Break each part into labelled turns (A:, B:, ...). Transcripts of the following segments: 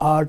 A: 8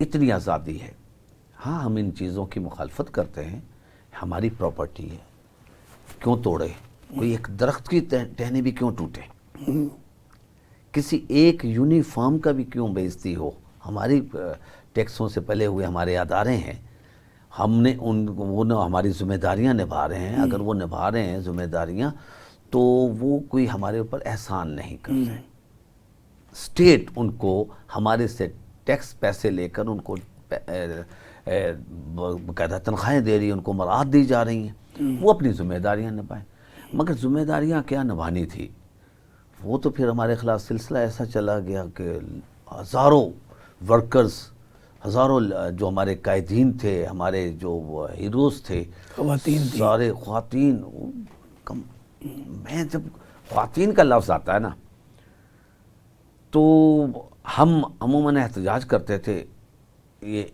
B: اتنی آزادی ہے. ہاں ہم ان چیزوں کی مخالفت کرتے ہیں, ہماری پراپرٹی ہے, کیوں توڑے؟ کوئی ایک درخت کی ٹہنی بھی کیوں ٹوٹے؟ کسی ایک یونیفارم کا بھی کیوں بےعزتی ہو؟ ہماری ٹیکسوں سے پہلے ہوئے ہمارے ادارے ہیں, ہم نے وہ ہماری ذمہ داریاں نبھا رہے ہیں. اگر وہ نبھا رہے ہیں ذمہ داریاں تو وہ کوئی ہمارے اوپر احسان نہیں کر رہے. اسٹیٹ ان کو ہمارے سے ٹیکس پیسے لے کر ان کو باقاعدہ تنخواہیں دے رہی ہیں, ان کو مراعات دی جا رہی ہیں, وہ اپنی ذمہ داریاں نبھائیں. مگر ذمہ داریاں کیا نبھانی تھی, وہ تو پھر ہمارے خلاف سلسلہ ایسا چلا گیا کہ ہزاروں ورکرز, ہزاروں جو ہمارے قائدین تھے, ہمارے جو ہیروز تھے,
A: خواتین تھی,
B: سارے خواتین. میں جب خواتین کا لفظ آتا ہے نا تو ہم عموماً احتجاج کرتے تھے یہ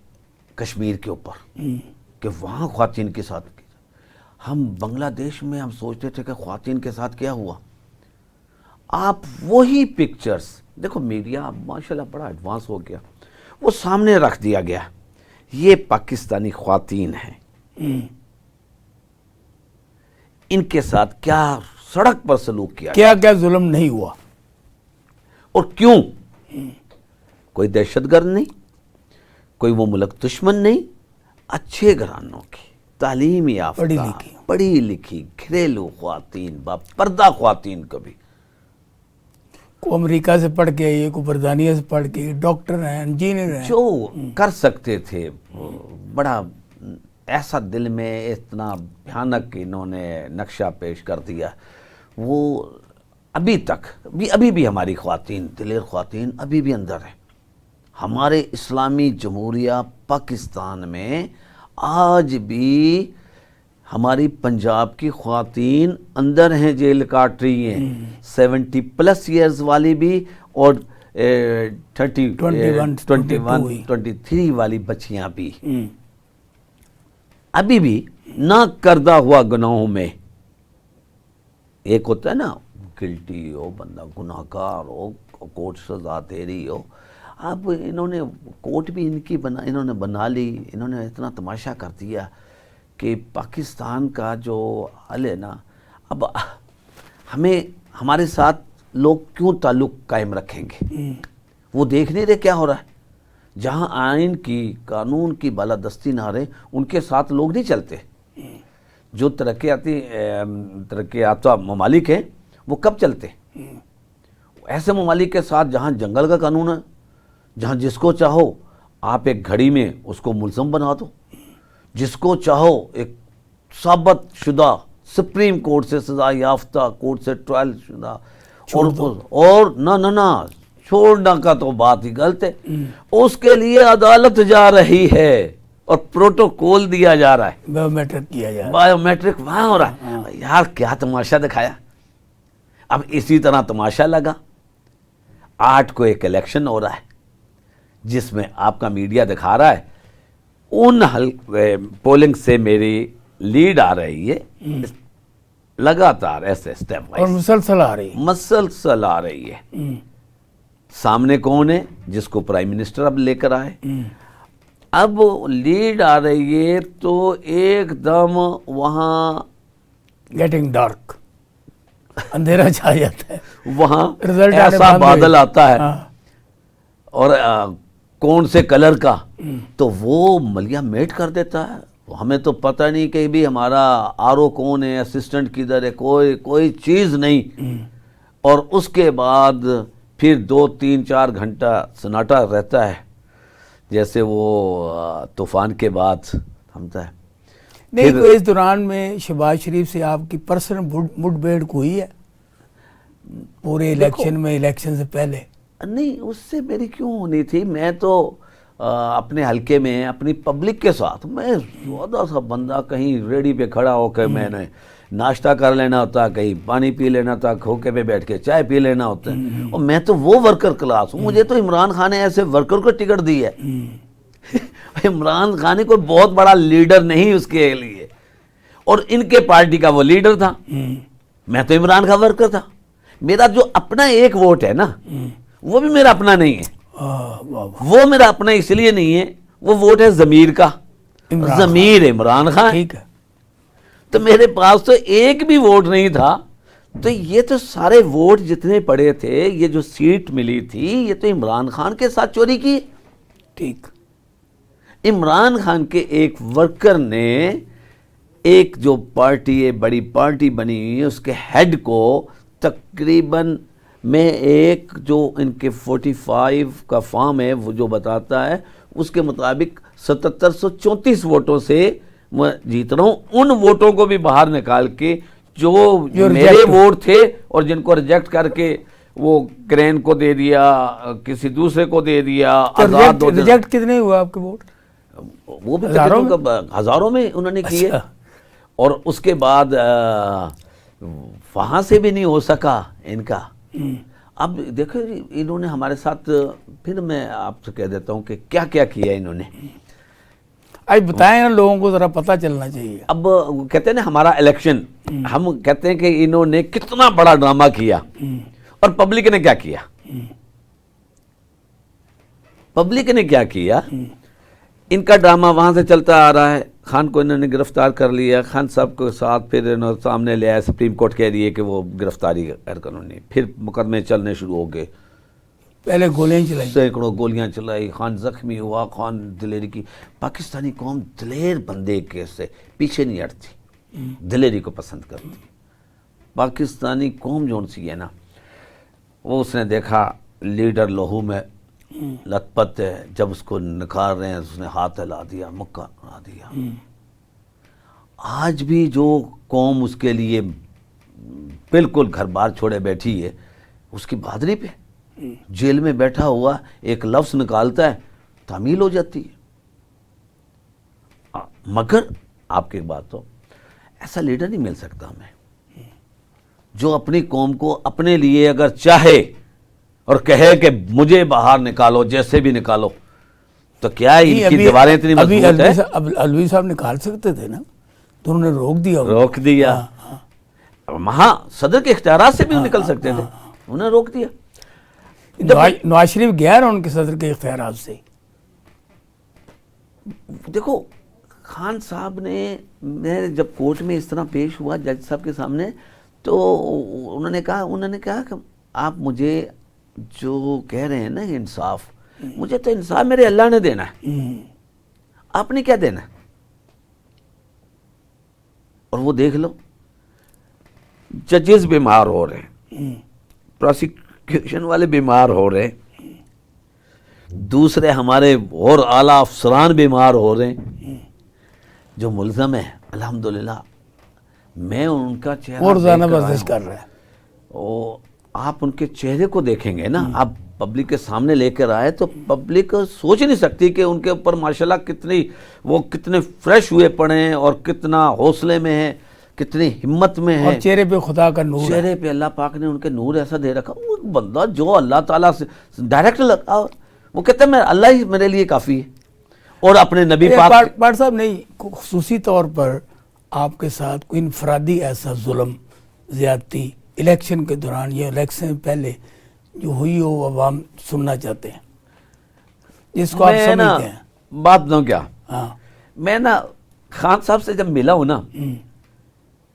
B: کشمیر کے اوپر کہ وہاں خواتین کے ساتھ. ہم بنگلہ دیش میں ہم سوچتے تھے کہ خواتین کے ساتھ کیا ہوا. آپ وہی پکچرز دیکھو, میڈیا ماشاءاللہ بڑا ایڈوانس ہو گیا, وہ سامنے رکھ دیا گیا, یہ پاکستانی خواتین ہیں, ان کے ساتھ کیا سڑک پر سلوک کیا,
A: کیا کیا ظلم نہیں ہوا,
B: اور کیوں. کوئی دہشت گرد نہیں, کوئی وہ ملک دشمن نہیں, اچھے گھرانوں کی تعلیم یافتہ پڑھی لکھی گھریلو خواتین, باپردہ خواتین, کبھی
A: کو امریکہ سے پڑھ کے آئی, کو برطانیہ سے پڑھ کے, ڈاکٹر ہیں, انجینئر ہیں,
B: جو کر سکتے تھے. بڑا ایسا دل میں اتنا بھیانک انہوں نے نقشہ پیش کر دیا. وہ ابھی تک ابھی بھی ہماری خواتین, دلیر خواتین ابھی بھی اندر ہیں. ہمارے اسلامی جمہوریہ پاکستان میں آج بھی ہماری پنجاب کی خواتین اندر ہیں, جیل کاٹ رہی ہیں, 70+ ایئرز والی بھی اور 23 والی بچیاں بھی ابھی بھی نہ کردہ ہوا گناہوں میں. ایک ہوتا ہے نا گلٹی ہو بندہ, گناہ گار ہو, کورٹ سزا دے رہی ہو. اب انہوں نے کورٹ بھی انہوں نے بنا لی. انہوں نے اتنا تماشا کر دیا کہ پاکستان کا جو حل ہے نا, اب ہمارے ساتھ لوگ کیوں تعلق قائم رکھیں گے؟ وہ دیکھ نہیں رہے کیا ہو رہا ہے. جہاں آئین کی, قانون کی بالادستی نہ رہے, ان کے ساتھ لوگ نہیں چلتے. جو ترقی یافتہ ممالک ہیں وہ کب چلتے؟ ایسے ممالک کے ساتھ جہاں جنگل کا قانون ہے, جہاں جس کو چاہو آپ ایک گھڑی میں اس کو ملزم بنا دو, جس کو چاہو ایک ثابت شدہ سپریم کورٹ سے سزا یافتہ, کورٹ سے ٹرائل شدہ, اور نہ چھوڑنا کا تو بات ہی غلط ہے. اس کے لیے عدالت جا رہی ہے اور پروٹوکول دیا جا رہا ہے,
A: بایو میٹرک کیا جا رہا ہے,
B: بایو میٹرک وہاں ہو رہا ہے. یار کیا تماشا دکھایا. اب اسی طرح تماشا لگا 8 کو ایک الیکشن ہو رہا ہے جس میں آپ کا میڈیا دکھا رہا ہے ان پولنگ سے میری لیڈ آ رہی ہے لگاتار, ایسے سٹیپ وائز,
A: اور
B: مسلسل آ رہی ہے. سامنے کون ہے؟ جس کو پرائم منسٹر اب لے کر آئے. اب لیڈ آ رہی ہے تو ایک دم وہاں
A: گیٹنگ ڈارک, اندھیرا چھا جاتا ہے,
B: وہاں ایسا بادل آتا ہے اور کون سے کلر کا, تو وہ ملیا میٹ کر دیتا ہے. ہمیں تو پتہ نہیں کہ بھی ہمارا آر او کون ہے, اسسٹنٹ کدھر ہے, کوئی چیز نہیں. اور اس کے بعد پھر 2-3-4 گھنٹہ سناٹا رہتا ہے, جیسے وہ طوفان کے بعد تھمتا ہے.
A: نہیں تو اس دوران میں شہباز شریف سے آپ کی پرسنل مٹ بھیڑ ہوئی ہے پورے الیکشن میں, الیکشن سے پہلے؟
B: نہیں, اس سے میری کیوں ہونی تھی. میں تو اپنے حلقے میں اپنی پبلک کے ساتھ, میں زیادہ سا بندہ کہیں ریڈی پہ کھڑا ہو کے میں نے ناشتہ کر لینا ہوتا, کہیں پانی پی لینا تھا, کھوکے پہ بیٹھ کے چائے پی لینا ہوتا ہے. اور میں تو وہ ورکر کلاس ہوں. مجھے تو عمران خان نے ایسے ورکر کو ٹکٹ دی ہے. عمران خان کوئی بہت بڑا لیڈر نہیں اس کے لیے, اور ان کے پارٹی کا وہ لیڈر تھا. میں تو عمران کا ورکر تھا. میرا جو اپنا ایک ووٹ ہے نا, وہ بھی میرا اپنا نہیں ہے.
A: واہ واہ،
B: وہ میرا اپنا اس لیے نہیں ہے، وہ ووٹ ہے ضمیر کا،
A: عمران
B: ضمیر عمران خان،
A: ٹھیک ہے،
B: تو میرے پاس تو ایک بھی ووٹ نہیں تھا، تو یہ تو سارے ووٹ جتنے پڑے تھے، یہ جو سیٹ ملی تھی، یہ تو عمران خان کے ساتھ چوری کی۔
A: ٹھیک،
B: عمران خان کے ایک ورکر نے ایک جو پارٹی ہے، بڑی پارٹی بنی ہوئی ہے، اس کے ہیڈ کو تقریباً میں ایک جو ان کے 45 کا فارم ہے وہ جو بتاتا ہے، اس کے مطابق 7734 ووٹوں سے میں جیت رہا ہوں، ان ووٹوں کو بھی باہر نکال کے جو میرے
A: reject
B: ووٹ تھے اور جن کو ریجیکٹ کر کے وہ کرین کو دے دیا، کسی دوسرے کو دے دیا، آزاد ہو
A: ریجیکٹ کتنے ہوئے آپ کے ووٹ؟
B: وہ بھی
A: ہزاروں
B: تقریباً ہزاروں میں انہوں نے کیے،
A: اچھا،
B: اور اس کے بعد وہاں سے بھی نہیں ہو سکا ان کا۔ اب دیکھو انہوں نے ہمارے ساتھ، پھر میں آپ سے کہہ دیتا ہوں کہ کیا کیا کیا انہوں نے۔
A: آج بتائیں نا، لوگوں کو ذرا پتہ چلنا چاہیے۔
B: اب کہتے ہیں نا ہمارا الیکشن، ہم کہتے ہیں کہ انہوں نے کتنا بڑا ڈرامہ کیا، اور پبلک نے کیا کیا؟ پبلک نے کیا کیا؟ ان کا ڈرامہ وہاں سے چلتا آ رہا ہے، خان کو انہوں نے گرفتار کر لیا، خان صاحب کے ساتھ پھر انہوں نے سامنے لے آیا، سپریم کورٹ کہہ رہی ہے کہ وہ گرفتاری غیر قانونی، پھر مقدمے چلنے شروع ہو گئے،
A: پہلے گولیاں چلائی،
B: سینکڑوں گولیاں چلائی، خان زخمی ہوا، خان دلیری کی۔ پاکستانی قوم دلیر بندے کے سے پیچھے نہیں ہٹتی، دلیری کو پسند کرتی۔ پاکستانی قوم جو سی ہے نا، وہ اس نے دیکھا لیڈر لہو میں لت پت ہے، جب اس کو نکال رہے ہیں اس نے ہاتھ ہلا دیا، مکہ بنا دیا۔ آج بھی جو قوم اس کے لیے بالکل گھر بار چھوڑے بیٹھی ہے، اس کی بہادری پہ جیل میں بیٹھا ہوا ایک لفظ نکالتا ہے، تعمیل ہو جاتی ہے۔ مگر آپ کی بات تو ایسا لیڈر نہیں مل سکتا ہمیں جو اپنی قوم کو اپنے لیے اگر چاہے اور کہے کہ مجھے باہر نکالو، جیسے بھی نکالو، تو کیا ان کی دیواریں اتنی مضبوط ہیں؟
A: اب الوی صاحب نکال سکتے تھے نا، تو انہوں نے روک دیا،
B: روک دیا۔ وہاں صدر کے اختیارات سے بھی نکل سکتے تھے، انہوں نے روک دیا۔
A: نواز شریف گیا نا ان کے صدر کے اختیارات سے۔
B: دیکھو خان صاحب نے، میں جب کورٹ میں اس طرح پیش ہوا جج صاحب کے سامنے، تو انہوں نے کہا کہ آپ مجھے جو کہہ رہے ہیں نا انصاف، مجھے تو انصاف میرے اللہ نے دینا ہے، آپ نے کیا دینا ہے؟ اور وہ دیکھ لو، ججز بیمار ہو رہے ہیں، پروسیکیوشن والے بیمار ہو رہے ہیں، دوسرے ہمارے اور اعلیٰ افسران بیمار ہو رہے ہیں، جو ملزم ہیں الحمدللہ میں ان کا چہرہ
A: اور زیادہ
B: دیکھ کر
A: ورزش
B: آیا
A: کر رہا ہے۔
B: ہوں۔ آپ ان کے چہرے کو دیکھیں گے نا، آپ پبلک کے سامنے لے کر آئے تو پبلک سوچ نہیں سکتی کہ ان کے اوپر ماشاءاللہ کتنے فریش ہوئے پڑے ہیں، اور کتنا حوصلے میں ہیں، کتنی ہمت میں ہیں،
A: اور چہرے پہ خدا کا نور ہے۔
B: چہرے پہ اللہ پاک نے ان کے نور ایسا دے رکھا۔ وہ بندہ جو اللہ تعالیٰ سے ڈائریکٹ لگا، وہ کہتے ہیں اللہ ہی میرے لیے کافی ہے، اور اپنے نبی پاک۔
A: پاٹ صاحب نہیں، خصوصی طور پر آپ کے ساتھ کوئی انفرادی ایسا ظلم، زیادتی الیکشن کے دوران یا الیکشن سے پہلے جو ہوئی ہو، عوام سننا چاہتے ہیں، جس کو آپ سمجھتے ہیں؟
B: بات نہ کیا،
A: ہاں،
B: میں نا خان صاحب سے جب ملا ہوں نا،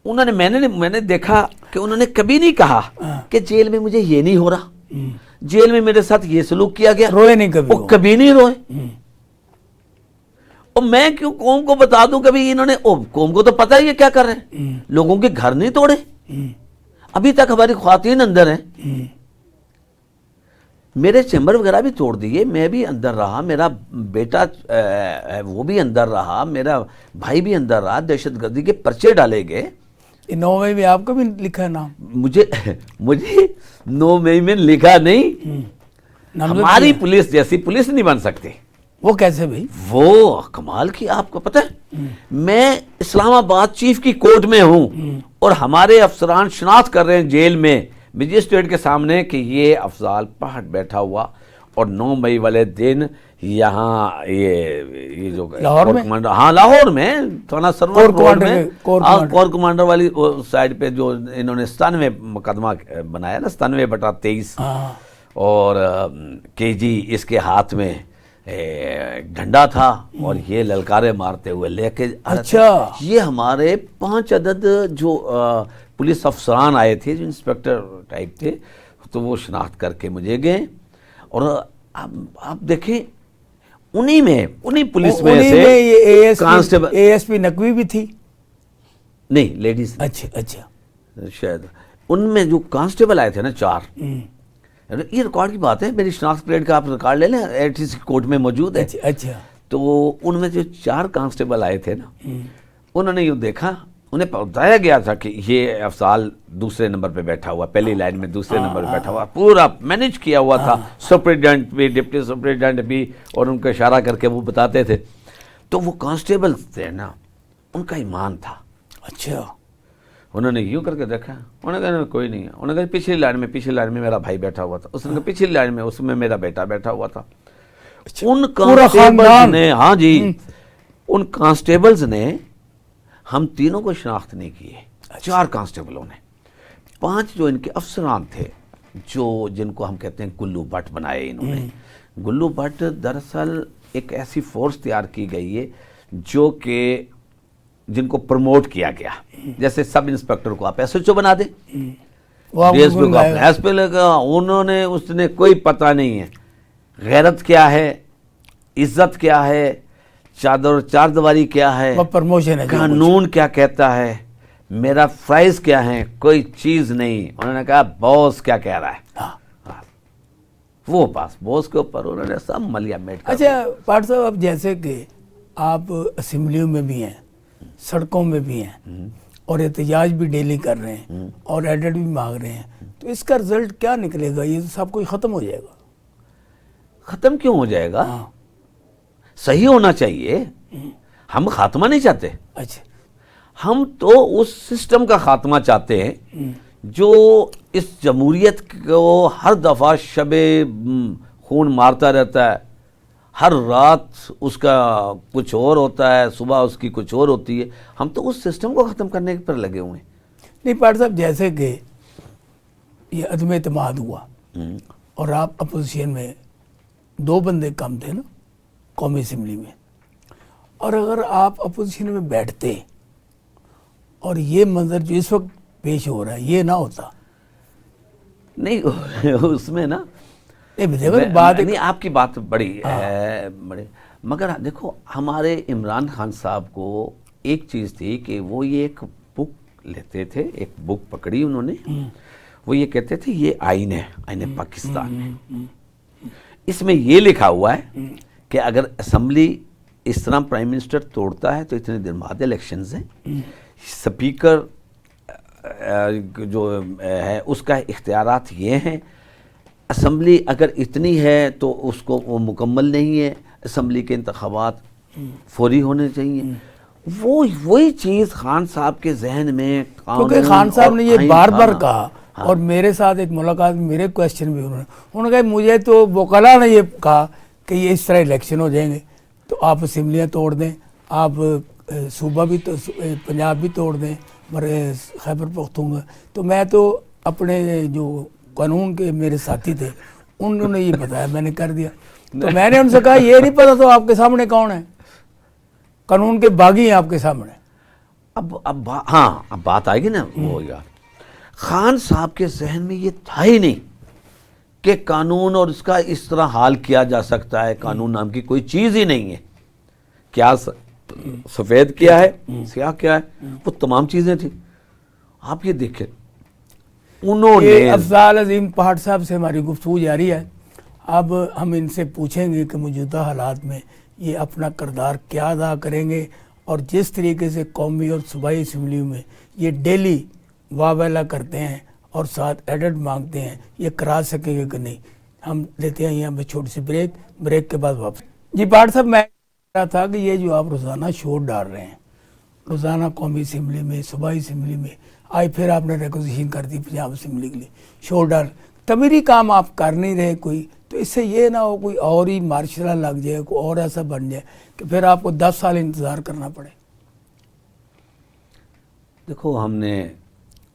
B: انہوں نے میں نے دیکھا کہ انہوں نے کبھی نہیں کہا کہ جیل میں مجھے یہ نہیں ہو رہا، جیل میں میرے ساتھ یہ سلوک کیا گیا،
A: روئے نہیں کبھی،
B: وہ کبھی نہیں روئے۔ اور میں کیوں قوم کو بتا دوں، کبھی انہوں نے قوم کو تو پتہ ہی ہے کیا کر رہے ہیں، لوگوں کے گھر نہیں توڑے، ابھی تک ہماری خواتین اندر ہیں، میرے چیمبر وغیرہ بھی توڑ دیے، میں بھی اندر رہا، میرا بیٹا وہ بھی اندر رہا، میرا بھائی بھی اندر رہا، دہشت گردی کے پرچے ڈالے گئے۔
A: 9 مئی میں آپ کا بھی لکھا ہے نام؟
B: مجھے 9 مئی میں لکھا نہیں، ہماری پولیس جیسی پولیس نہیں بن سکتی۔
A: وہ کیسے بھائی؟
B: وہ کمال کی، آپ کو پتہ ہے میں اسلام آباد چیف کی کورٹ میں ہوں، اور ہمارے افسران شناخت کر رہے ہیں جیل میں مجسٹریٹ کے سامنے کہ یہ افضال پہاڑ بیٹھا ہوا، اور 9 مئی والے دن یہاں یہ جو
A: لاہور میں،
B: ہاں لاہور میں تھانہ سرور روڈ میں
A: کور
B: کمانڈر والی سائڈ پہ جو انہوں نے 97 مقدمہ بنایا نا، 97/23، اور کہ جی اس کے ہاتھ میں ڈنڈا تھا اور یہ للکارے مارتے ہوئے لے کے آ رہے تھے۔
A: اچھا۔
B: یہ ہمارے 5 عدد جو پولیس افسران آئے تھے جو انسپیکٹر ٹائپ تھے، تو وہ شناخت کر کے مجھے گئے، اور آپ دیکھیں انہی پولیس میں سے constable
A: A S P Naqvi بھی تھی؟
B: نہیں، لیڈیز،
A: اچھا
B: شاید ان میں جو کانسٹیبل آئے تھے نا 4، یہ ریکارڈ کی بات ہے، میری شناخت پلیٹ کا آپ ریکارڈ لے لیں، ایٹی سی کورٹ میں موجود ہے۔
A: اچھا۔
B: تو ان میں جو 4 کانسٹیبل آئے تھے نا، انہوں نے یہ دیکھا، انہیں بتایا گیا تھا کہ یہ افضال دوسرے نمبر پہ بیٹھا ہوا، پہلی لائن میں دوسرے نمبر پہ بیٹھا ہوا، پورا مینیج کیا ہوا تھا، سپرنٹینڈنٹ بھی، ڈپٹی سپرنٹینڈنٹ بھی، اور ان کو اشارہ کر کے وہ بتاتے تھے۔ تو وہ کانسٹیبل تھے نا، ان کا ایمان تھا۔
A: اچھا۔
B: انہوں نے یوں کر کے دیکھا، انہوں نے کہا کوئی نہیں ہے، انہوں نے کہا پچھلی لائن میں میرا بھائی بیٹھا ہوا تھا، اس نے کہا پچھلی لائن میں اس میں میرا بیٹا بیٹھا ہوا تھا۔ ان کانسٹیبلز نے، ہاں جی، ان کانسٹیبلز نے ہم تینوں کو شناخت نہیں کیے، 4 کانسٹیبلوں نے۔ 5 جو ان کے افسران تھے، جو جن کو ہم کہتے ہیں گلو بٹ بنائے انہوں نے۔ گلو بٹ دراصل ایک ایسی فورس تیار کی گئی ہے جو کہ جن کو پروموٹ کیا گیا، جیسے سب انسپیکٹر کو آپ ایس ایچ او بنا دیں، ڈی ایس پی کو آپ ایس پی لگا، انہوں نے اس نے کوئی پتہ نہیں ہے غیرت کیا ہے، عزت کیا ہے، چار دیواری کیا ہے،
A: پروموشن ہے،
B: قانون کیا کہتا ہے، میرا فرائض کیا ہے، کوئی چیز نہیں۔ انہوں نے کہا باس کیا کہہ رہا ہے، وہ بس باس کے اوپر انہوں نے سب ملیا میٹ کر۔
A: اچھا پاٹ صاحب، اب جیسے کہ آپ اسمبلیوں میں بھی ہیں، سڑکوں میں بھی ہیں، اور احتجاج بھی ڈیلی کر رہے ہیں، اور ایڈٹ بھی مانگ رہے ہیں، تو اس کا رزلٹ کیا نکلے گا؟ یہ سب کچھ ختم ہو جائے گا؟
B: ختم کیوں ہو جائے گا؟ صحیح ہونا چاہیے، ہم خاتمہ نہیں چاہتے۔
A: اچھا،
B: ہم تو اس سسٹم کا خاتمہ چاہتے ہیں جو اس جمہوریت کو ہر دفعہ شب خون مارتا رہتا ہے، ہر رات اس کا کچھ اور ہوتا ہے، صبح اس کی کچھ اور ہوتی ہے۔ ہم تو اس سسٹم کو ختم کرنے پر لگے ہوئے ہیں۔
A: نہیں پاٹ صاحب، جیسے کہ یہ عدم اعتماد ہوا اور آپ اپوزیشن میں 2 بندے کم تھے نا قومی اسمبلی میں، اور اگر آپ اپوزیشن میں بیٹھتے اور یہ منظر جو اس وقت پیش ہو رہا ہے یہ نہ ہوتا؟
B: نہیں، اس میں نا نہیں، آپ کی بات بڑی ہے، مگر دیکھو ہمارے عمران خان صاحب کو ایک چیز تھی کہ وہ یہ ایک بک لیتے تھے، ایک بک پکڑی انہوں نے، وہ یہ کہتے تھے یہ آئین ہے، آئین پاکستان ہے، اس میں یہ لکھا ہوا ہے کہ اگر اسمبلی اس طرح پرائم منسٹر توڑتا ہے تو اتنے دن بعد الیکشنز ہیں، سپیکر جو ہے اس کا اختیارات یہ ہیں، اسمبلی اگر اتنی ہے تو اس کو وہ مکمل نہیں ہے، اسمبلی کے انتخابات فوری ہونے چاہیے۔ وہی چیز خان صاحب کے ذہن میں،
A: کیونکہ خان صاحب نے یہ بار بار کہا، اور میرے ساتھ ایک ملاقات، میرے کویسچن بھی انہوں نے کہا مجھے تو وکلاء نے یہ کہا کہ یہ اس طرح الیکشن ہو جائیں گے تو آپ اسمبلیاں توڑ دیں، آپ صوبہ بھی پنجاب بھی توڑ دیں، خیبر پختونخوا۔ تو میں تو اپنے جو قانون کے میرے ساتھی تھے انہوں نے یہ بتایا، میں نے کر دیا۔ تو میں نے ان سے کہا یہ نہیں پتا تو آپ کے سامنے کون ہے؟ قانون کے باغی ہیں آپ کے سامنے۔
B: اب بات آئے گی نا، وہ یار خان صاحب کے ذہن میں یہ تھا ہی نہیں کہ قانون اور اس کا اس طرح حال کیا جا سکتا ہے، قانون نام کی کوئی چیز ہی نہیں ہے، کیا سفید کیا ہے، سیاہ کیا ہے، وہ تمام چیزیں تھیں۔ آپ یہ دیکھیں، انہوں نے
A: افضال عظیم پہاڑ صاحب سے ہماری گفتگو جاری ہے، اب ہم ان سے پوچھیں گے کہ موجودہ حالات میں یہ اپنا کردار کیا ادا کریں گے، اور جس طریقے سے قومی اور صوبائی اسمبلیوں میں یہ ڈیلی واویلا کرتے ہیں اور ساتھ ایڈٹ مانگتے ہیں، یہ کرا سکیں گے کہ نہیں۔ ہم لیتے ہیں یہاں پہ چھوٹی سی بریک کے بعد واپس۔ جی پہاڑ صاحب، میں کہہ رہا تھا کہ یہ جو آپ روزانہ شور ڈال رہے ہیں، روزانہ قومی اسمبلی میں، صوبائی اسمبلی میں، آج پھر آپ نے ریکوزیشن کر دی پنجاب اسمبلی کے لیے، شور ڈال، تعمیری کام آپ کر نہیں رہے کوئی، تو اس سے یہ نہ ہو کوئی اور ہی مارشلہ لگ جائے، کوئی اور ایسا بن جائے کہ پھر آپ کو 10 سال انتظار کرنا پڑے؟
B: دیکھو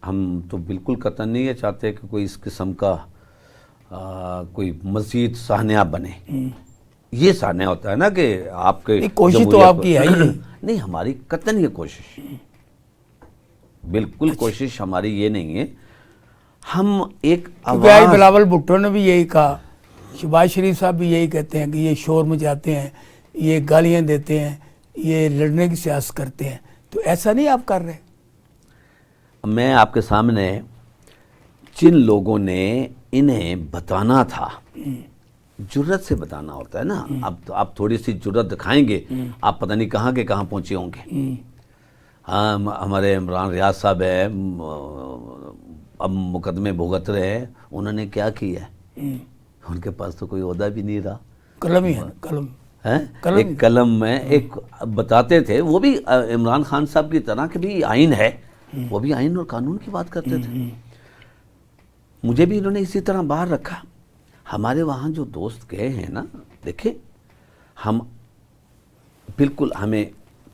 B: ہم تو بالکل قطعاً نہیں چاہتے کہ کوئی اس قسم کا کوئی مزید سانحہ بنے. یہ سانحہ ہوتا ہے نا کہ آپ کے
A: کوشش تو آپ کی ہے ہی
B: نہیں, ہماری قطعاً یہ کوشش, بالکل کوشش ہماری یہ نہیں ہے. ہم ایک آواز,
A: بلاول بھٹو نے بھی یہی کہا, شہباز شریف صاحب بھی یہی کہتے ہیں کہ یہ شور مچاتے ہیں, یہ گالیاں دیتے ہیں, یہ لڑنے کی سیاست کرتے ہیں. تو ایسا نہیں آپ کر رہے.
B: میں آپ کے سامنے جن لوگوں نے انہیں بتانا تھا, جرت سے بتانا ہوتا ہے نا. اب آپ تھوڑی سی جرت دکھائیں گے, آپ پتہ نہیں کہاں کے کہاں پہنچے ہوں گے. ہاں, ہمارے عمران ریاض صاحب ہے, اب مقدمے بھگت رہے ہیں, انہوں نے کیا کیا ہے؟ ان کے پاس تو کوئی عہدہ بھی نہیں رہا.
A: قلم ہی ہے, قلم
B: ایک قلم میں ایک بتاتے تھے, وہ بھی عمران خان صاحب کی طرح کہ بھی آئین ہے, وہ بھی آئین اور قانون کی بات کرتے تھے. مجھے بھی انہوں نے اسی طرح باہر رکھا. ہمارے وہاں جو دوست گئے ہیں نا, دیکھیں ہم بالکل, ہمیں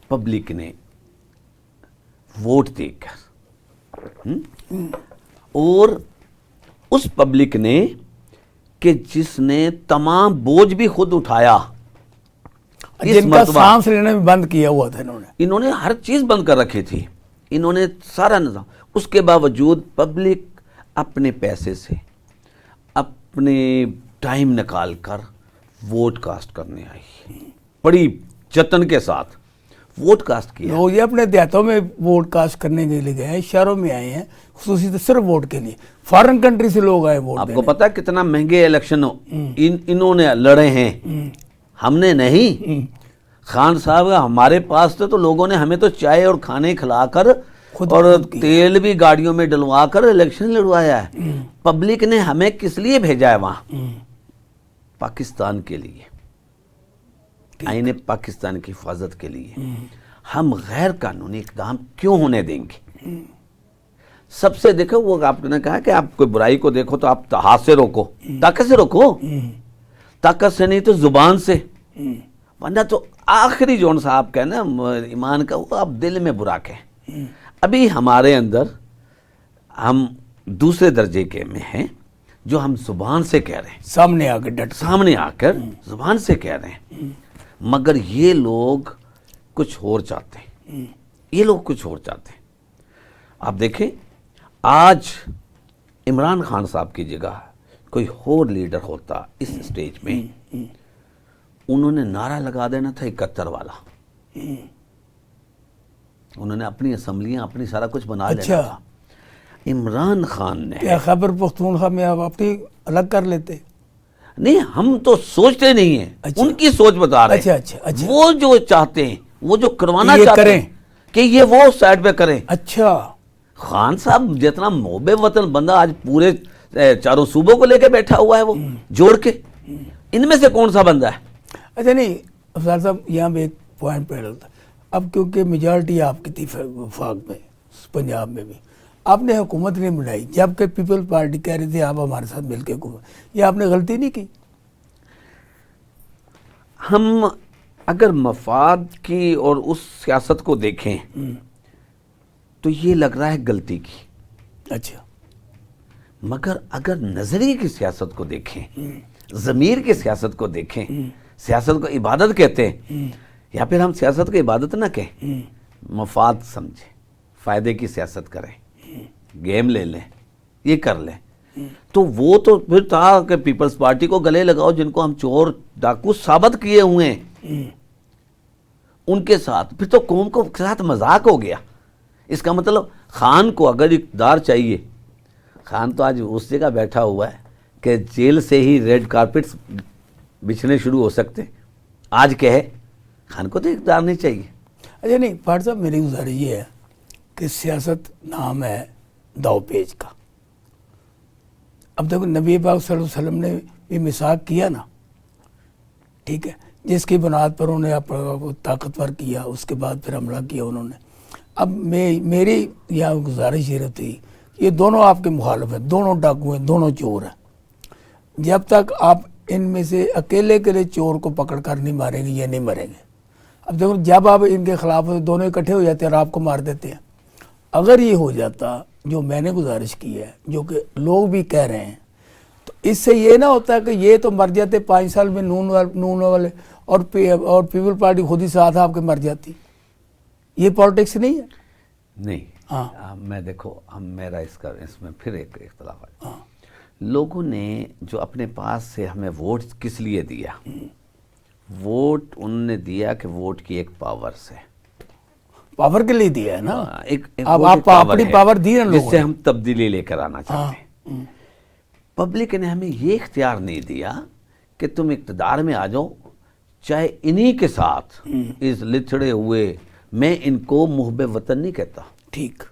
B: پبلک نے ووٹ دے کر, اور اس پبلک نے کہ جس نے تمام بوجھ بھی خود اٹھایا,
A: جن کا سانس لینا بھی بند کیا ہوا تھا
B: انہوں نے ہر چیز بند کر رکھی تھی, انہوں نے سارا نظام. اس کے باوجود پبلک اپنے پیسے سے, اپنے ٹائم نکال کر ووٹ کاسٹ کرنے آئی, بڑی جتن کے ساتھ ووٹ کاسٹ کیا.
A: لوگ یہ اپنے دیہاتوں میں ووٹ کاسٹ کرنے کے لیے گئے ہیں, شہروں میں آئے ہیں خصوصی صرف ووٹ کے لیے. فارن کنٹری سے لوگ آئے ووٹ.
B: آپ کو پتا ہے کتنا مہنگے الیکشن انہوں نے لڑے ہیں, ہم نے نہیں. خان صاحب ہمارے پاس تو لوگوں نے ہمیں تو چائے اور کھانے کھلا کر اور تیل بھی گاڑیوں میں ڈلوا کر الیکشن لڑوایا ہے. پبلک نے ہمیں کس لیے بھیجا ہے وہاں؟ پاکستان کے لیے, آئین پاکستان کی حفاظت کے لیے. ہم غیر قانونی اقدام کیوں ہونے دیں گے؟ سب سے دیکھو, وہ آپ نے کہا کہ آپ کوئی برائی کو دیکھو تو آپ ہاتھ سے روکو, طاقت سے روکو, طاقت سے نہیں تو زبان سے, ورنہ تو آخری جون صاحب کہنا ایمان کا, وہ آپ دل میں برا کہیں. ابھی ہمارے اندر ہم دوسرے درجے کے میں ہیں جو ہم زبان سے کہہ رہے ہیں,
A: سامنے آ کر
B: سامنے آ کر زبان سے کہہ رہے ہیں, مگر یہ لوگ کچھ اور چاہتے ہیں, یہ لوگ کچھ اور چاہتے ہیں. آپ دیکھیں آج عمران خان صاحب کی جگہ کوئی اور لیڈر ہوتا اس سٹیج میں, انہوں نے نعرہ لگا دینا تھا 71 والا, انہوں نے اپنی اسمبلیاں اپنی سارا کچھ بنا دینا تھا. عمران خان نے,
A: کیا خیبر پختونخوا میں آپ اپنی الگ کر لیتے؟
B: نہیں, ہم تو سوچتے نہیں ہیں, ان کی سوچ بتا رہے ہیں.
A: اچھا.
B: وہ جو چاہتے ہیں, وہ جو کروانا چاہتے ہیں کہ یہ وہ سائڈ پہ کریں.
A: اچھا, خان
B: صاحب جتنا محب وطن بندہ آج پورے چاروں صوبوں کو لے کے بیٹھا ہوا ہے, وہ جوڑ کے, ان میں سے کون سا بندہ ہے؟
A: اچھا نہیں افضال صاحب, یہاں پہ ایک پوائنٹ پہ ڈالتا. اب کیونکہ میجارٹی آپ کی تھی وفاق میں, پنجاب میں بھی آپ نے حکومت نہیں بنائی, جبکہ پیپل پارٹی کہہ رہی تھی آپ ہمارے ساتھ مل کے حکومت, یہ آپ نے غلطی نہیں کی؟
B: ہم اگر مفاد کی اور اس سیاست کو دیکھیں تو یہ لگ رہا ہے غلطی کی.
A: اچھا,
B: مگر اگر نظریے کی سیاست کو دیکھیں, ضمیر کی سیاست کو دیکھیں, سیاست کو عبادت کہتے ہیں, یا پھر ہم سیاست کو عبادت نہ کہیں, مفاد سمجھیں, فائدے کی سیاست کریں, گیم لے لیں, یہ کر لیں, تو وہ تو پھر تھا کہ پیپلز پارٹی کو گلے لگاؤ جن کو ہم چور ڈاکو ثابت کیے ہوئے ہیں, ان کے ساتھ پھر تو قوم کو ساتھ مذاق ہو گیا. اس کا مطلب خان کو اگر اقتدار چاہیے, خان تو آج اس جگہ بیٹھا ہوا ہے کہ جیل سے ہی ریڈ کارپٹس بچھنے شروع ہو سکتے. آج کہے خان کو تو اقتدار نہیں چاہیے.
A: اچھا نہیں پاٹ صاحب, میری گزارش یہ ہے کہ سیاست نام ہے داؤ پیچ کا. اب دیکھو نبی پاک صلی اللہ علیہ وسلم نے بھی میثاق کیا نا, ٹھیک ہے, جس کی بنیاد پر انہوں نے آپ طاقتور کیا, اس کے بعد پھر حملہ کیا انہوں نے. اب میری یہاں گزارش یہ رہتی, یہ دونوں آپ کے مخالف ہیں, دونوں ڈاکو ہیں, دونوں چور ہیں. جب تک آپ ان میں سے اکیلے چور کو پکڑ کر نہیں ماریں گے, یہ نہیں مریں گے. اب دیکھو جب آپ ان کے خلاف دونوں اکٹھے ہو جاتے ہیں اور آپ کو مار دیتے ہیں. اگر یہ ہو جاتا جو میں نے گزارش کی ہے, جو کہ لوگ بھی کہہ رہے ہیں, تو اس سے یہ نہ ہوتا کہ یہ تو مر جاتے 5 سال میں نون والے اور پیپل پارٹی خود ہی ساتھ آپ کے مر جاتی. یہ پالیٹکس نہیں ہے.
B: نہیں
A: ہاں
B: میں دیکھو میرا اس میں پھر ایک اختلاف ہے. لوگوں نے جو اپنے پاس سے ہمیں ووٹ کس لیے دیا؟ ووٹ انہوں نے دیا کہ ووٹ کی ایک پاور سے،
A: پاور کے لیے دیا ہے نا.
B: اب
A: آپ اپنی پاور دی نا
B: جس سے ہم تبدیلی لے کر آنا چاہتے ہیں. پبلک نے ہمیں یہ اختیار نہیں دیا کہ تم اقتدار میں آ جاؤ، چاہے انہی کے ساتھ اس لتھڑے ہوئے. میں ان کو محب وطن نہیں کہتا.
A: ٹھیک.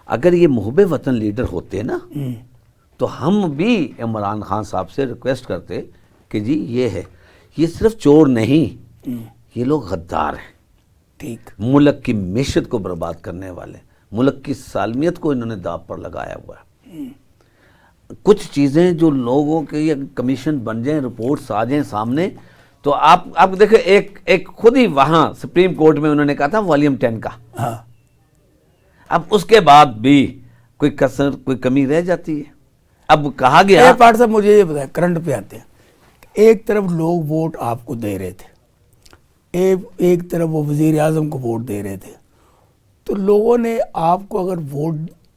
B: اگر یہ محب وطن لیڈر ہوتے نا تو ہم بھی عمران خان صاحب سے ریکویسٹ کرتے کہ جی یہ ہے، یہ صرف چور نہیں، یہ لوگ غدار ہیں.
A: ٹھیک.
B: ملک کی معیشت کو برباد کرنے والے، ملک کی سالمیت کو انہوں نے داو پر لگایا ہوا ہے. کچھ چیزیں جو لوگوں کے یہ کمیشن بن جائیں، رپورٹس آ جائیں سامنے، تو آپ دیکھیں ایک خود ہی وہاں سپریم کورٹ میں انہوں نے کہا تھا والیوم 10 کا.
A: ہاں.
B: اب اس کے بعد بھی کوئی کسر کوئی کمی رہ جاتی ہے. اب کہا گیا
A: پارٹ صاحب مجھے یہ بتائیں، کرنٹ پہ آتے ہیں. ایک طرف لوگ ووٹ آپ کو دے رہے تھے، ایک طرف وہ وزیر اعظم کو ووٹ دے رہے تھے. تو لوگوں نے آپ کو اگر ووٹ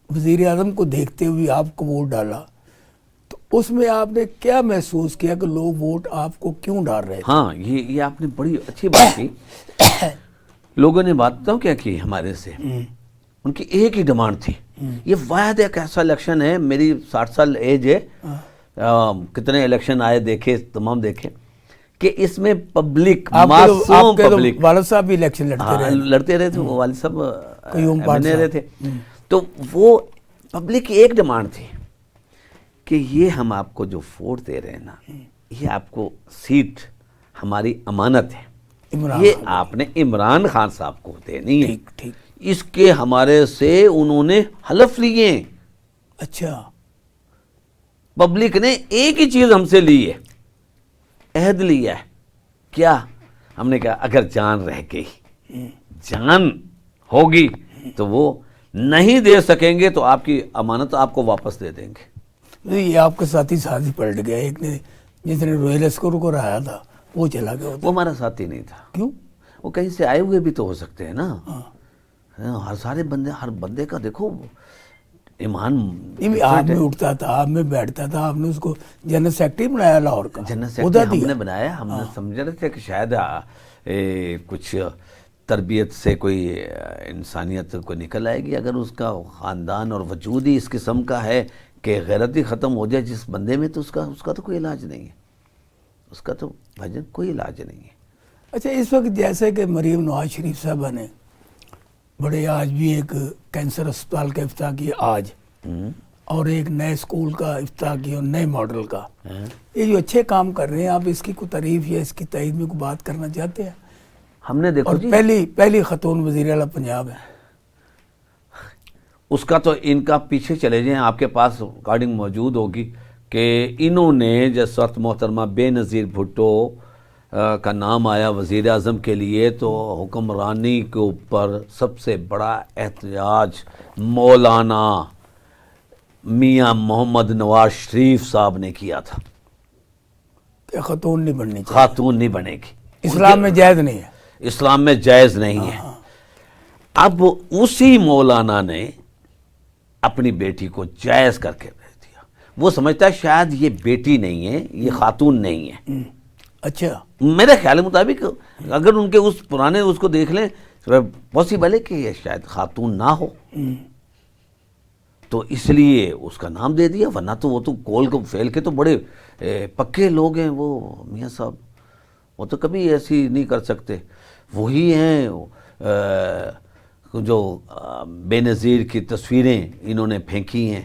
A: وزیر اعظم کو دیکھتے ہوئے آپ کو ووٹ ڈالا تو اس میں آپ نے کیا محسوس کیا کہ لوگ ووٹ آپ کو کیوں ڈال رہے تھے؟
B: ہاں یہ آپ نے بڑی اچھی بات کی. لوگوں نے بات تو کیا کی ہمارے سے، ان کی ایک ہی ڈیمانڈ تھی. یہ واحد ایک ایسا الیکشن ہے، میری 60 سال ایج ہے، کتنے الیکشن آئے دیکھے، تمام دیکھے، کہ اس میں پبلک، معصوم پبلک.
A: والد صاحب بھی الیکشن
B: لڑتے رہے تھے، وہ والد صاحب بنے رہے تھے. تو وہ پبلک کی ایک ڈیمانڈ تھی کہ یہ ہم آپ کو جو ووٹ دے رہے ہیں نا، یہ آپ کو سیٹ ہماری امانت ہے، یہ آپ نے عمران خان صاحب کو دینی ہے.
A: ٹھیک.
B: اس کے ہمارے سے انہوں نے حلف لیے.
A: اچھا.
B: پبلک نے ایک ہی چیز ہم سے لی ہے، عہد لیا ہے. کیا؟ ہم نے کہا اگر جان رہ گئی، جان ہوگی تو وہ نہیں دے سکیں گے تو آپ کی امانت آپ کو واپس دے دیں گے.
A: یہ آپ کے ساتھی ساتھی پلٹ گیا. ایک نے جس نے رویل اسکور کو رہا تھا وہ چلا گیا.
B: وہ ہمارا ساتھی نہیں تھا.
A: کیوں؟
B: وہ کہیں سے آئے ہوئے بھی تو ہو سکتے ہیں نا. ہر سارے بندے، ہر بندے کا دیکھو ایمان.
A: آپ میں اٹھتا تھا، آپ میں بیٹھتا تھا، آپ نے اس کو جنرل سیکرٹری بنایا لاہور کا.
B: جنرل سیکرٹری ہم نے بنایا. ہم نے سمجھ رہے تھے کہ شاید کچھ تربیت سے کوئی انسانیت کو نکل آئے گی. اگر اس کا خاندان اور وجود ہی اس قسم کا ہے کہ غیرت ہی ختم ہو جائے جس بندے میں، تو اس کا تو کوئی علاج نہیں ہے. اس کا تو بھائی کوئی علاج نہیں ہے.
A: اچھا، اس وقت جیسے کہ مریم نواز شریف صاحبہ نے بڑے آج بھی ایک کینسر اسپتال کا افتتاح کیا آج، اور ایک نئے اسکول کا افتتاح کیا، نئے ماڈل کا. یہ جو اچھے کام کر رہے ہیں، آپ اس کی کوئی تعریف یا اس کی تائید میں کوئی بات کرنا چاہتے ہیں؟
B: ہم نے دیکھو
A: اور
B: جی
A: پہلی خاتون وزیر اعلیٰ پنجاب ہے.
B: اس کا تو ان کا پیچھے چلے جائیں، آپ کے پاس ریکارڈنگ موجود ہوگی کہ انہوں نے جس وقت محترمہ بے نظیر بھٹو کا نام آیا وزیر اعظم کے لیے، تو حکمرانی کے اوپر سب سے بڑا احتجاج مولانا میاں محمد نواز شریف صاحب نے کیا تھا
A: کہ خاتون نہیں بننی چاہیے،
B: خاتون نہیں بنے گی،
A: اسلام میں جائز نہیں ہے،
B: اسلام میں جائز نہیں ہے. اب اسی مولانا نے اپنی بیٹی کو جائز کر کے بھیج دیا. وہ سمجھتا ہے شاید یہ بیٹی نہیں ہے، یہ خاتون نہیں ہے.
A: اچھا.
B: میرے خیال مطابق اگر ان کے اس پرانے اس کو دیکھ لیں، پاسبل ہے کہ یہ شاید خاتون نہ ہو، تو اس لیے اس کا نام دے دیا. ورنہ تو وہ تو کول کو فیل کے تو بڑے پکے لوگ ہیں وہ میاں صاحب، وہ تو کبھی ایسی نہیں کر سکتے. وہی ہیں جو بے نظیر کی تصویریں انہوں نے پھینکی ہیں،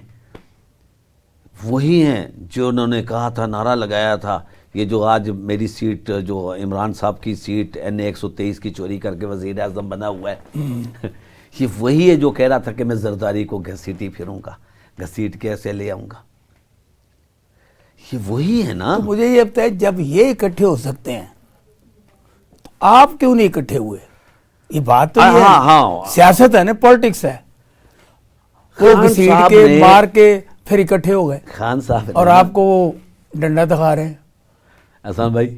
B: وہی ہیں جو انہوں نے کہا تھا، نعرہ لگایا تھا، یہ جو آج میری سیٹ، جو عمران صاحب کی سیٹ NA 123 کی چوری کر کے وزیر اعظم بنا ہوا ہے، یہ وہی ہے جو کہہ رہا تھا کہ میں زرداری کو گھسیٹی پھروں گا، گھسیٹ کے ایسے لے آؤں گا. یہ وہی ہے نا.
A: تو مجھے یہ بتائے، جب یہ اکٹھے ہو سکتے ہیں تو آپ کیوں نہیں اکٹھے ہوئے؟ یہ بات تو یہ ہے، سیاست ہے نا، پالیٹکس ہے. وہ گھسیٹ کے مار کے پھر اکٹھے ہو گئے
B: خان صاحب
A: اور آپ کو وہ ڈنڈا دکھا رہے ہیں.
B: احسان بھائی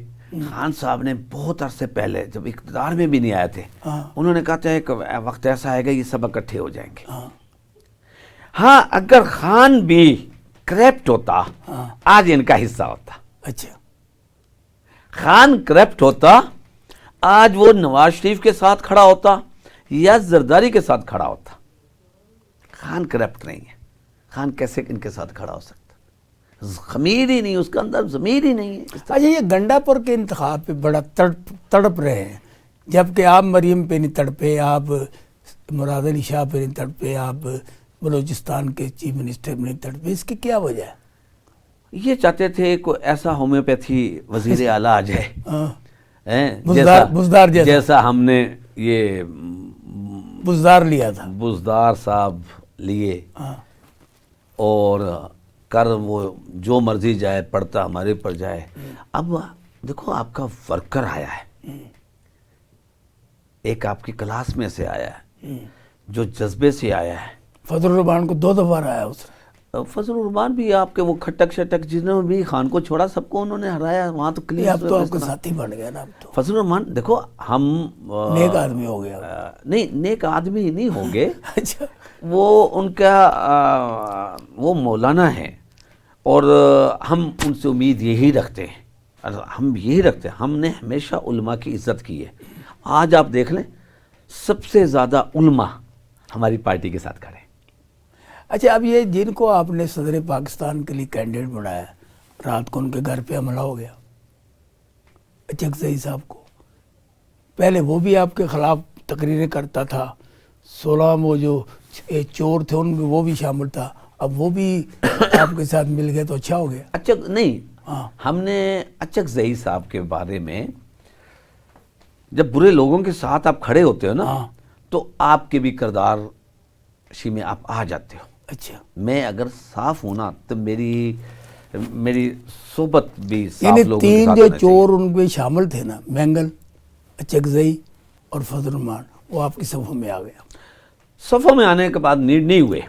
B: خان صاحب نے بہت عرصے پہلے جب اقتدار میں بھی نہیں آئے تھے انہوں نے کہا تھا ایک وقت ایسا آئے گا یہ سب اکٹھے ہو جائیں گے. ہاں اگر خان بھی کرپٹ ہوتا آج ان کا حصہ ہوتا.
A: اچھا
B: خان کرپٹ ہوتا آج وہ نواز شریف کے ساتھ کھڑا ہوتا یا زرداری کے ساتھ کھڑا ہوتا. خان کرپٹ نہیں ہے. خان کیسے ان کے ساتھ کھڑا ہو سکتا؟ خمیر ہی نہیں، اس کے اندر ضمیر ہی نہیں ہے.
A: اچھا یہ گنڈا پور کے انتخاب پہ بڑا تڑپ رہے ہیں، جبکہ آپ مریم پہ نہیں تڑپے، آپ مراد علی شاہ پہ نہیں تڑپے، آپ بلوچستان کے چیف منسٹر پہ نہیں تڑپے. اس کی کیا وجہ ہے؟
B: یہ چاہتے تھے کوئی ایسا ہومیوپیتھی وزیر اعلیٰ آ جائے
A: بزدار
B: جیسا ہم نے یہ
A: بزدار لیا تھا،
B: بزدار صاحب لیے اور کر وہ جو مرضی جائے پڑھتا ہمارے پر جائے. اب دیکھو آپ کا ورکر آیا ہے، ایک آپ کی کلاس میں سے آیا ہے جو جذبے سے آیا ہے.
A: فضل الرحمان کو 2 دفعہ ہرایا اس نے.
B: فضل الرحمان بھی آپ کے وہ کھٹک شٹک جنہوں نے بھی خان کو چھوڑا سب کو انہوں نے ہرایا وہاں تو کلیئر.
A: اب تو آپ کے ساتھی بن گیا نا. اب تو
B: فضل الرحمان دیکھو ہم
A: نیک آدمی ہو گیا.
B: نہیں نیک آدمی نہیں ہوں گے.
A: اچھا
B: وہ ان کا وہ مولانا ہے اور ہم ان سے امید یہی رکھتے ہیں، ہم یہی رکھتے ہیں. ہم نے ہمیشہ علماء کی عزت کی ہے. آج آپ دیکھ لیں سب سے زیادہ علماء ہماری پارٹی کے ساتھ کھڑے ہیں.
A: اچھا اب یہ جن کو آپ نے صدر پاکستان کے لیے کینڈیڈیٹ بنایا، رات کو ان کے گھر پہ حملہ ہو گیا اچکزئی صاحب کو. پہلے وہ بھی آپ کے خلاف تقریریں کرتا تھا، 16 وہ جو چور تھے ان میں وہ بھی شامل تھا. اب وہ بھی آپ کے ساتھ مل گئے تو اچھا ہو گیا.
B: نہیں ہم نے اچکزئی صاحب کے بارے میں جب برے لوگوں کے ساتھ آپ کھڑے ہوتے ہو نا تو آپ کے بھی کردار شی میں آپ آ جاتے ہو.
A: اچھا
B: میں اگر صاف ہوں نا تو میری صحبت بھی صاف
A: یعنی
B: لوگوں کے
A: 3
B: ساتھ
A: جو
B: ہونا
A: چور ان میں شامل تھے نا، مینگل، اچکزئی اور فضل الرحمان، وہ آپ کی صفوں میں آ گیا.
B: صفوں میں آنے کے بعد نیڈ نہیں ہوئے.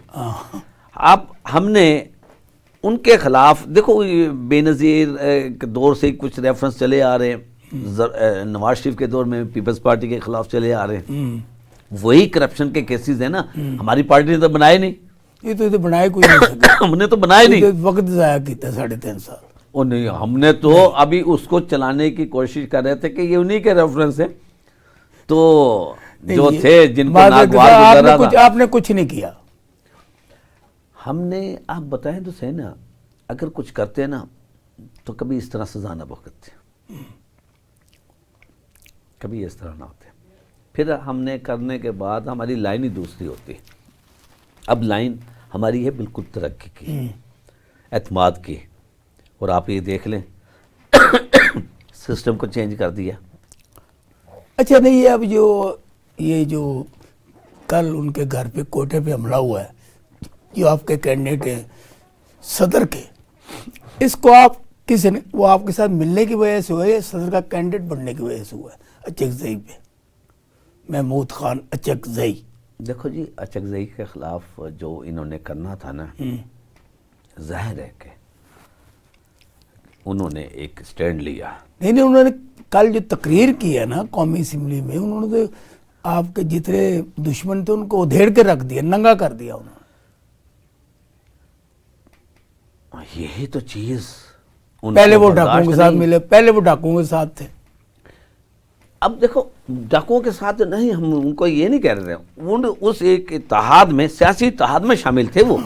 B: ہم نے ان کے خلاف دیکھو بے نظیر دور سے کچھ ریفرنس چلے آ رہے ہیں، نواز شریف کے دور میں پیپلز پارٹی کے خلاف چلے آ رہے ہیں. وہی کرپشن کے کیسز ہیں نا. ہماری پارٹی نے تو بنائے نہیں.
A: یہ تو بنائے کوئی نہیں سکے.
B: ہم نے تو بنائے نہیں.
A: وقت ضائع کیتا 3.5 سال.
B: اور نہیں ہم نے تو ابھی اس کو چلانے کی کوشش کر رہے تھے کہ یہ انہی کے ریفرنس ہیں. تو جو تھے جن کو ناگوار گزرا تھا
A: آپ نے کچھ نہیں کیا.
B: ہم نے آپ بتائیں تو صحیح نا، اگر کچھ کرتے نا تو کبھی اس طرح سزا نہ بھگتتے، کبھی اس طرح نہ ہوتے. پھر ہم نے کرنے کے بعد ہماری لائن ہی دوسری ہوتی. اب لائن ہماری ہے بالکل ترقی کی، اعتماد کی. اور آپ یہ دیکھ لیں سسٹم کو چینج کر دیا.
A: اچھا نہیں ہے اب یہ جو کل ان کے گھر پہ کوٹے پہ حملہ ہوا ہے، جو آپ کے کینڈیڈیٹ ہیں صدر کے، اس کو آپ کسی نے وہ آپ کے ساتھ ملنے کی وجہ سے ہوا ہے یا صدر کا کینڈیڈیٹ بننے کی وجہ سے ہوا ہے؟ اچکزئی پہ محمود خان اچکزئی.
B: دیکھو جی اچکزئی کے خلاف جو انہوں نے کرنا تھا نا، ظاہر ہے کہ انہوں نے ایک سٹینڈ لیا. نہیں
A: انہوں نے کل جو تقریر کی ہے نا قومی اسمبلی میں، انہوں نے آپ کے جتنے دشمن تھے ان کو ادھیڑ کے رکھ دیا، ننگا کر دیا انہوں نے.
B: یہی تو چیز
A: پہلے وہ ڈاکوؤں کے ساتھ ملے، پہلے وہ ڈاکوؤں کے ساتھ تھے.
B: اب دیکھو ڈاکوؤں کے ساتھ نہیں، ہم ان کو یہ نہیں کہہ رہے ہیں، اس ایک اتحاد میں، سیاسی اتحاد میں شامل تھے. وہ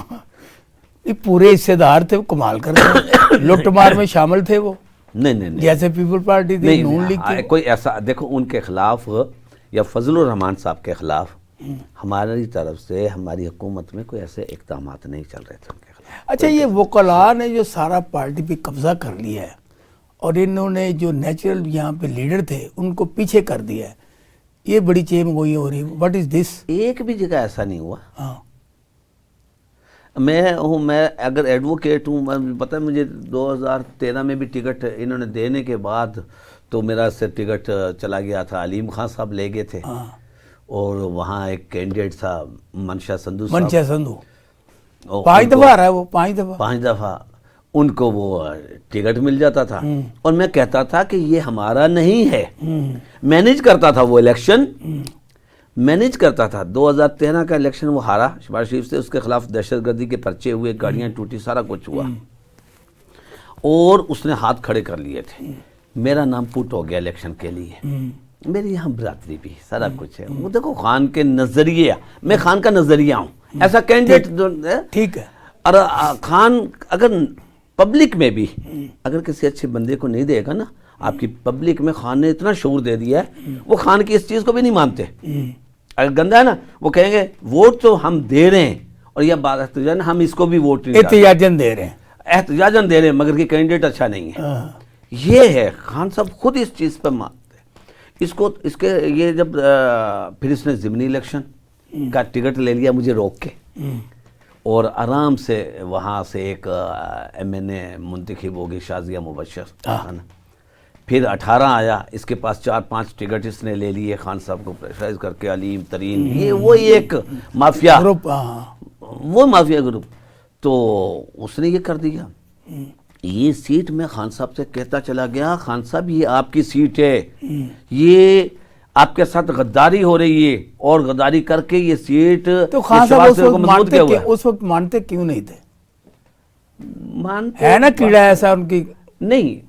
A: پورے حصے دار تھے، وہ کمال کر رہے لٹ مار میں شامل تھے. وہ
B: نہیں
A: جیسے پیپل پارٹی تھی، نون لیگ تھی.
B: کوئی ایسا دیکھو ان کے خلاف یا فضل الرحمان صاحب کے خلاف ہماری طرف سے ہماری حکومت میں کوئی ایسے اقدامات نہیں چل رہے تھے ان کے خلاف.
A: اچھا یہ وکلاء نے جو سارا پارٹی پہ قبضہ کر لیا ہے اور انہوں نے جو نیچرل یہاں پہ لیڈر تھے ان کو پیچھے کر دیا ہے، یہ بڑی چیم گوئی ہو رہی ہے. واٹ از دس؟
B: ایک بھی جگہ ایسا نہیں ہوا. میں اگر ایڈوکیٹ ہوں، پتہ ہے مجھے 2013 میں بھی ٹکٹ انہوں نے دینے کے بعد تو میرا سے ٹکٹ چلا گیا تھا. علیم خان صاحب لے گئے تھے اور وہاں ایک کینڈیڈیٹ تھا منشا سندھو.
A: 5 دفعہ رہا ہے وہ، 5 دفعہ
B: 5 دفعہ ان کو وہ ٹکٹ مل جاتا تھا، اور میں کہتا تھا کہ یہ ہمارا نہیں ہے، مینیج کرتا تھا وہ الیکشن، مینیج کرتا تھا۔ 2013 کا الیکشن وہ ہارا شہباز شریف سے، اس کے خلاف دہشت گردی کے پرچے ہوئے، گاڑیاں ٹوٹی، سارا کچھ ہوا، اور اس نے ہاتھ کھڑے کر لیے تھے، میرا نام پٹ ہو گیا الیکشن کے لیے، میری یہاں برادری بھی سارا کچھ ہے۔ وہ دیکھو خان کے نظریہ، میں خان کا نظریہ ہوں ایسا کینڈیڈیٹ،
A: ٹھیک ہے،
B: اور خان اگر پبلک میں بھی اگر کسی اچھے بندے کو نہیں دے گا نا، آپ کی پبلک میں خان نے اتنا شعور دے دیا ہے، وہ خان کی اس چیز کو بھی نہیں مانتے۔ اگر گندا ہے نا، وہ کہیں گے ووٹ تو ہم دے رہے ہیں، اور یہ بات احتجاج ہم اس کو بھی ووٹ نہیں
A: احتجاجن دے رہے ہیں،
B: احتجاجن دے رہے ہیں، مگر کہ کینڈیڈیٹ اچھا نہیں ہے۔ یہ ہے خان صاحب خود اس چیز پہ مانتے ہیں اس کو، اس کے یہ جب پھر اس نے ضمنی الیکشن کا ٹکٹ لے لیا مجھے روک کے، اور آرام سے وہاں سے ایک ایم این اے منتخب ہوگی شازیہ مبشر، پھر 18 آیا، اس کے پاس 4-5 ٹکٹ اس نے لے لیے، خان صاحب کو پریشرائز کر کے، علیم ترین، یہ وہی ایک مافیا گروپ، وہ مافیا گروپ، تو اس نے یہ کر دیا۔ یہ سیٹ میں خان صاحب سے کہتا چلا گیا، خان صاحب یہ آپ کی سیٹ ہے، یہ آپ کے ساتھ غداری ہو رہی ہے، اور غداری کر کے یہ سیٹ،
A: تو خان صاحب اس وقت مانتے کیوں نہیں تھے؟ ہے نا کیڑا ایسا ان کی؟
B: نہیں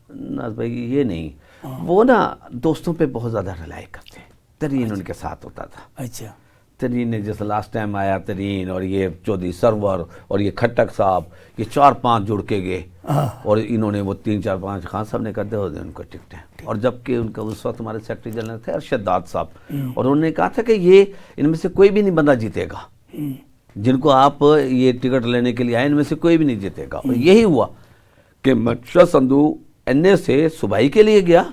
B: ناز بھائی، یہ نہیں، وہ نا دوستوں پہ بہت زیادہ رلائے کرتے، ترین ان کے ساتھ ہوتا تھا۔
A: اچھا،
B: ترین نے جیسے لاسٹ ٹائم آیا ترین، اور یہ چودھری سرور، اور یہ کھٹک صاحب، یہ 4-5 جڑ کے گئے، اور انہوں نے وہ 3-4-5 خان صاحب نے کر دے ان کو ٹکٹیں، اور جبکہ ان کا اس وقت ہمارے سیکرٹری جنرل تھے ارشد داد صاحب، اور انہوں نے کہا تھا کہ یہ ان میں سے کوئی بھی نہیں بندہ جیتے گا، جن کو آپ یہ ٹکٹ لینے کے لیے آئے ان میں سے کوئی بھی نہیں جیتے گا۔ اور یہی ہوا کہ منشا سندھو این اے سے صوبائی کے لیے گیا،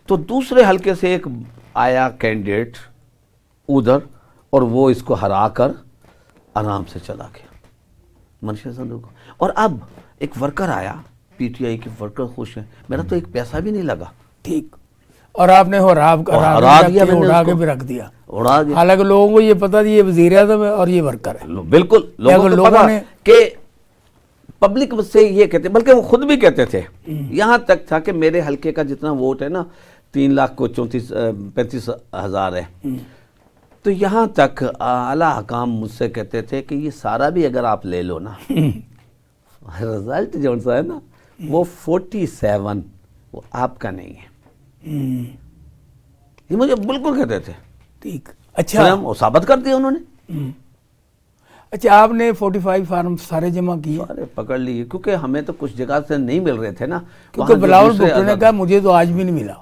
B: تو دوسرے حلقے سے ایک آیا کینڈیڈیٹ ادھر، اور وہ اس کو ہرا کر آرام سے چلا گیا منشا سندھو کو۔ اور اب ایک ورکر آیا، پی ٹی آئی کے ورکر خوش ہیں، میرا تو ایک پیسہ بھی نہیں لگا،
A: ٹھیک، اور آپ نے اڑا کے بھی رکھ دیا،
B: اڑا دیا،
A: حالانکہ لوگوں کو یہ پتا یہ وزیر اعظم ہے اور یہ ورکر ہے،
B: بالکل لوگوں کو پتا کہ پبلک سے یہ کہتے، بلکہ وہ خود بھی کہتے تھے، یہاں تک تھا کہ میرے حلقے کا جتنا ووٹ ہے نا 3,35,000 ہے، تو یہاں تک اعلیٰ حکام مجھ سے کہتے تھے کہ یہ سارا بھی اگر آپ لے لو نا، رزلٹ جو سا ہے نا وہ 47 وہ آپ کا نہیں ہے، یہ مجھے بالکل کہتے تھے۔
A: ٹھیک، اچھا،
B: وہ ثابت کر دیا انہوں نے۔
A: اچھا، آپ نے 45 فارم سارے جمع کیے؟
B: سارے پکڑ لیے، کیونکہ ہمیں تو کچھ جگہ سے نہیں مل رہے تھے نا،
A: کیونکہ بلاول بھٹو نے کہا مجھے تو آج بھی نہیں ملا،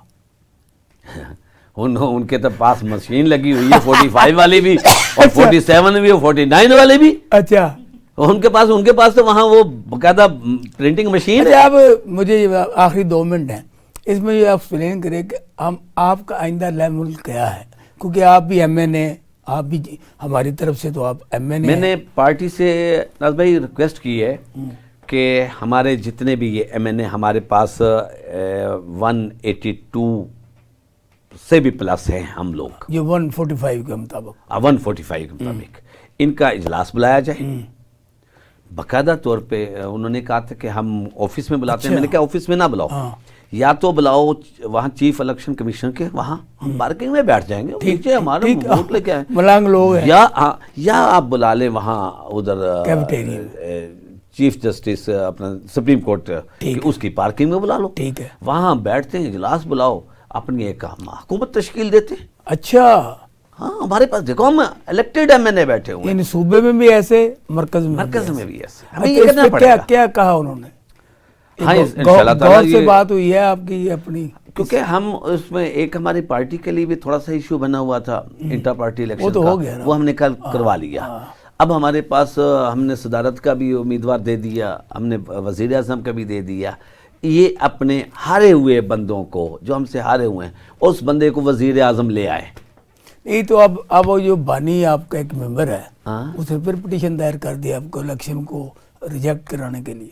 B: ان کے تو پاس مشین لگی ہوئی ہے 45 والی بھی، اور 47 بھی، اور 49 والے بھی۔
A: اچھا،
B: ان کے پاس تو وہاں وہ باقاعدہ پرنٹنگ مشین ہے۔
A: اب مجھے آخری 2 منٹ ہیں، اس میں یہ ایکسپلین کریں کہ آپ کا آئندہ لیول کیا ہے، کیونکہ آپ بھی ایم این اے، آپ بھی ہماری طرف سے تو آپ ایم این اے۔
B: میں نے پارٹی سے ناز بھائی ریکویسٹ کی ہے کہ ہمارے جتنے بھی یہ ایم این اے ہمارے پاس 182 سے بھی پلس ہیں ہم لوگ،
A: یہ 145 کے مطابق،
B: 145 کے مطابق ان کا اجلاس بلایا جائے باقاعدہ طور پہ۔ انہوں نے کہا تھا کہ ہم آفس میں بلاتے ہیں، میں نے کہا آفس میں نہ بلاؤ، یا تو بلاؤ وہاں چیف الیکشن کمیشن کے، وہاں ہم پارکنگ میں بیٹھ جائیں گے، نیچے ہمارا ووٹ لے کے آئیں،
A: ملانگ لوگ ہیں،
B: یا آپ بلا لیں وہاں ادھر چیف جسٹس اپنا سپریم کورٹ اس کی پارکنگ میں بلا لو،
A: ٹھیک ہے،
B: وہاں بیٹھتے ہیں، اجلاس بلاؤ، اپنی ایک حکومت تشکیل دیتے ہیں۔
A: اچھا،
B: ہاں، ہمارے پاس دیکھو ہم الیکٹڈ ایم این اے بیٹھے ہوئے ہیں،
A: یعنی صوبے میں بھی ایسے، مرکز میں بھی
B: ایسے، ہمیں یہ کرنا پڑے گا۔
A: کیا کہا انہوں نے؟
B: ہاں انشاءاللہ تعالی
A: سے بات ہوئی ہے آپ کی اپنی؟
B: کیونکہ ہم اس میں ایک ہماری پارٹی کے لیے بھی تھوڑا سا ایشو بنا ہوا تھا انٹر پارٹی الیکشن کا،
A: وہ تو ہو گیا نا،
B: وہ ہم نے کل کروا لیا۔ اب ہمارے پاس ہم نے صدارت کا بھی امیدوار دے دیا، ہم نے وزیر اعظم کا بھی دے دیا، یہ اپنے ہارے ہوئے بندوں کو، جو ہم سے ہارے ہوئے ہیں، اس بندے کو وزیر اعظم لے آئے۔
A: نہیں تو اب وہ جو بانی آپ کا ایک ممبر ہے، اس نے پھر پٹیشن دائر کر دیا آپ کو الیکشن کو ریجیکٹ کرانے کے لیے،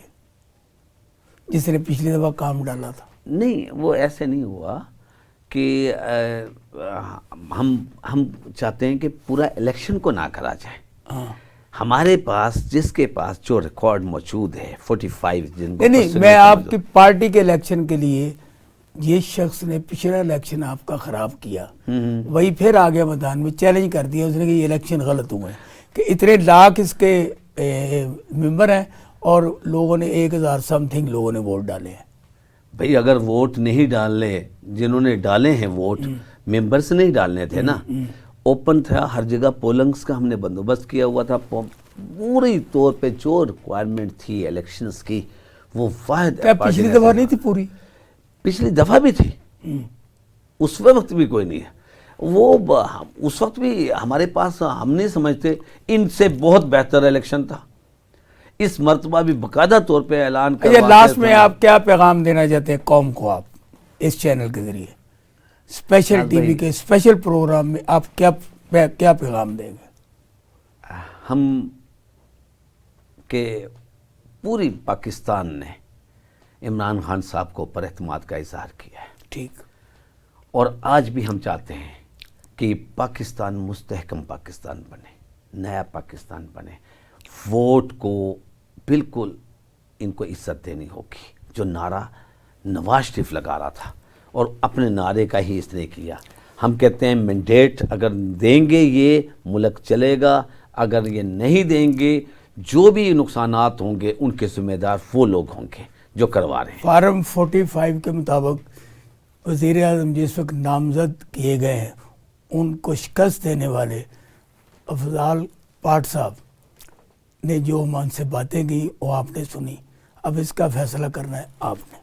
A: جس نے پچھلی دفعہ کام ڈالا تھا۔
B: نہیں، وہ ایسے نہیں ہوا کہ ہم چاہتے ہیں کہ پورا الیکشن کو نہ کرا جائے، ہمارے پاس جس کے پاس جو ریکارڈ موجود ہے 45 جن کو
A: نہیں
B: personally
A: میں آپ
B: سمجھو۔
A: کی پارٹی کے الیکشن کے لیے یہ شخص نے پچھلا الیکشن آپ کا خراب کیا، وہی پھر آگے میدان میں چیلنج کر دیا اس نے کہ یہ الیکشن غلط ہوئے ہیں، کہ اتنے لاکھ اس کے ممبر ہیں اور لوگوں نے 1000 سم تھنگ لوگوں نے ووٹ ڈالے ہیں۔
B: بھئی اگر ووٹ نہیں ڈالنے، جنہوں نے ڈالے ہیں ووٹ ممبرس نہیں ڈالنے تھے نا، اوپن تھا ہر جگہ، پولنگز کا ہم نے بندوبست کیا ہوا تھا، پوری طور پہ جو ریکوائرمنٹ تھی الیکشنز کی وہ واحد
A: کیا
B: پارٹی
A: پچھلی
B: نے
A: دفعہ نہیں تھی پوری؟
B: پچھلی دفعہ بھی تھی، اس وقت بھی کوئی نہیں ہے، وہ اس وقت بھی ہمارے پاس، ہم نہیں سمجھتے ان سے بہت بہتر الیکشن تھا، اس مرتبہ بھی باقاعدہ طور پہ اعلان
A: اچھا لاسٹ میں آپ کیا پیغام دینا چاہتے ہیں قوم کو، آپ اس چینل کے ذریعے اسپیشل ٹی وی کے اسپیشل پروگرام میں آپ کیا پیغام دیں گے؟
B: ہم کہ پوری پاکستان نے عمران خان صاحب کو پر اعتماد کا اظہار کیا ہے،
A: ٹھیک،
B: اور آج بھی ہم چاہتے ہیں کہ پاکستان مستحکم پاکستان بنے، نیا پاکستان بنے، ووٹ کو بالکل ان کو عزت دینی ہوگی۔ جو نعرہ نواز شریف لگا رہا تھا اور اپنے نعرے کا ہی اس نے کیا، ہم کہتے ہیں مینڈیٹ اگر دیں گے یہ ملک چلے گا، اگر یہ نہیں دیں گے جو بھی نقصانات ہوں گے ان کے ذمہ دار وہ لوگ ہوں گے جو کروا رہے ہیں۔
A: فارم 45 کے مطابق وزیر اعظم جس وقت نامزد کیے گئے ہیں ان کو شکست دینے والے افضال پاٹ صاحب نے جو ہم سے باتیں کی وہ آپ نے سنی، اب اس کا فیصلہ کرنا ہے آپ نے۔